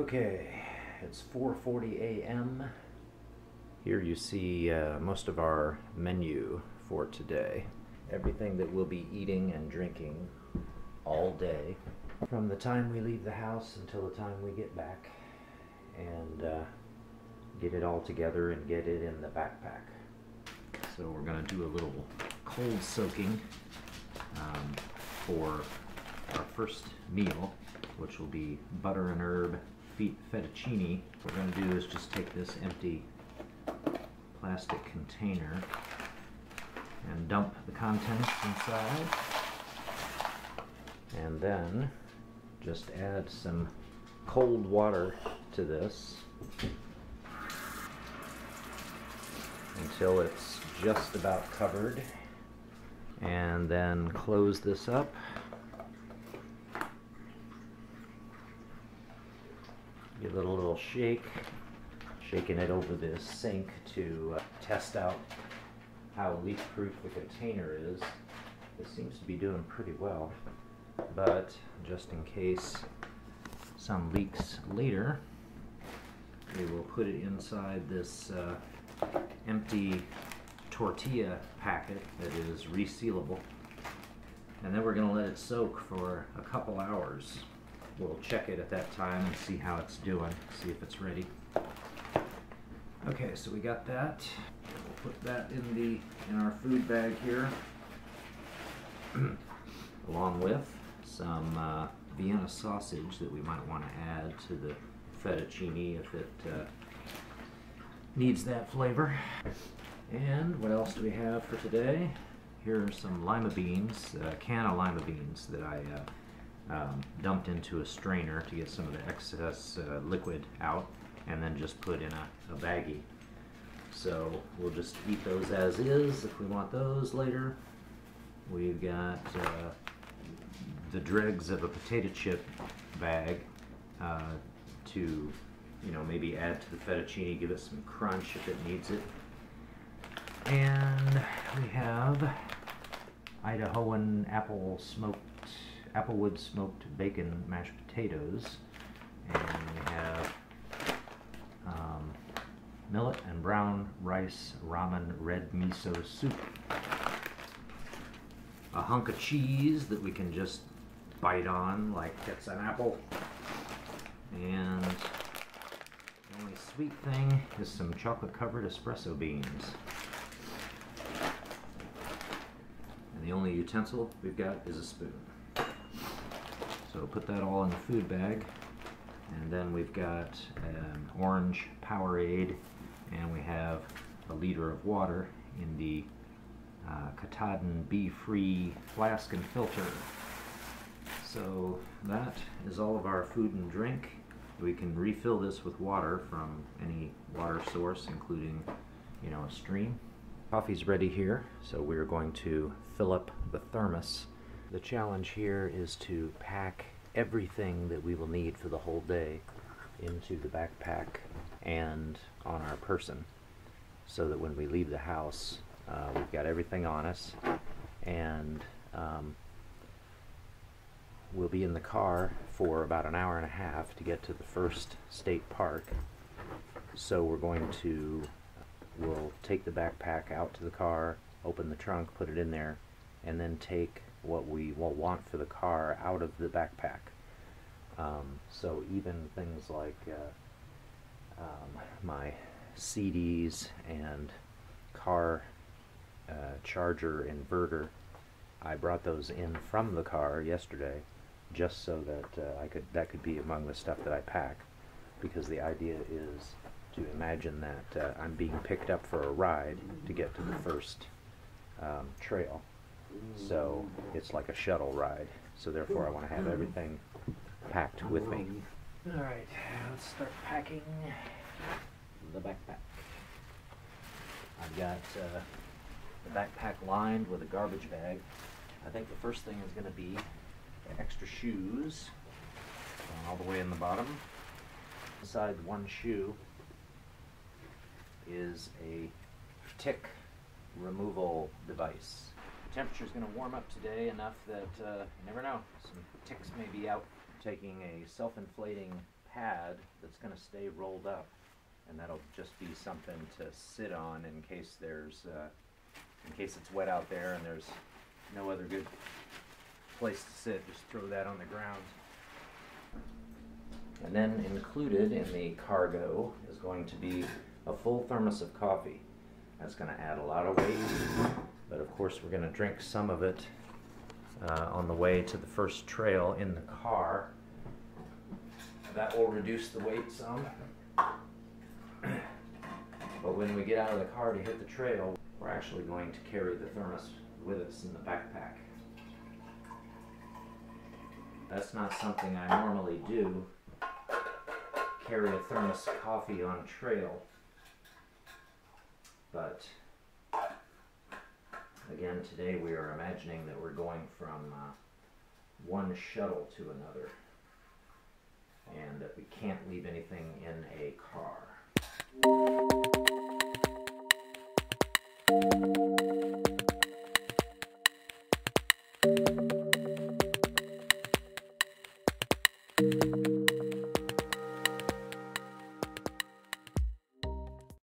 Okay, it's 4:40 a.m. Here you see most of our menu for today. Everything that we'll be eating and drinking all day, from the time we leave the house until the time we get back, and get it all together and get it in the backpack. So we're going to do a little cold soaking for our first meal, which will be butter and herb fettuccine. What we're going to do is just take this empty plastic container and dump the contents inside, and then just add some cold water to this until it's just about covered, and then close this up. Give it a little shake, shaking it over this sink to test out how leak-proof the container is. It seems to be doing pretty well, but just in case some leaks later, we will put it inside this empty tortilla packet that is resealable, and then we're going to let it soak for a couple hours. We'll check it at that time and see how it's doing, see if it's ready. Okay, so we got that. We'll put that in our food bag here, along with some Vienna sausage that we might want to add to the fettuccine if it needs that flavor. And what else do we have for today? Here are some lima beans, a can of lima beans that I dumped into a strainer to get some of the excess liquid out, and then just put in a baggie. So we'll just eat those as is if we want those later. We've got the dregs of a potato chip bag to, maybe add to the fettuccine, give it some crunch if it needs it. And we have Idahoan applewood smoked bacon mashed potatoes, and we have millet and brown rice ramen red miso soup, a hunk of cheese that we can just bite on like it's an apple, and the only sweet thing is some chocolate covered espresso beans. And the only utensil we've got is a spoon. So put that all in the food bag, and then we've got an orange Powerade, and we have a liter of water in the Katahdin Bee-Free flask and filter. So that is all of our food and drink. We can refill this with water from any water source, including, a stream. Coffee's ready here, so we're going to fill up the thermos. The challenge here is to pack everything that we will need for the whole day into the backpack and on our person, so that when we leave the house, we've got everything on us, and we'll be in the car for about an hour and a half to get to the first state park. So we'll take the backpack out to the car, open the trunk, put it in there, and then take what we will want for the car out of the backpack. So even things like my CDs and car charger inverter, I brought those in from the car yesterday, just so that that could be among the stuff that I pack, because the idea is to imagine that I'm being picked up for a ride to get to the first trail. So it's like a shuttle ride. So therefore I want to have everything packed with me. Alright, let's start packing the backpack. I've got the backpack lined with a garbage bag. I think the first thing is going to be extra shoes, going all the way in the bottom. Inside one shoe is a tick removal device. The temperature is going to warm up today enough that you never know, some ticks may be out. Taking a self-inflating pad that's going to stay rolled up, and that'll just be something to sit on in case in case it's wet out there and there's no other good place to sit. Just throw that on the ground. And then included in the cargo is going to be a full thermos of coffee. That's going to add a lot of weight, but of course we're going to drink some of it on the way to the first trail in the car. That will reduce the weight some. But when we get out of the car to hit the trail, we're actually going to carry the thermos with us in the backpack. That's not something I normally do, carry a thermos of coffee on trail. But again, today we are imagining that we're going from one shuttle to another, and that we can't leave anything in a car.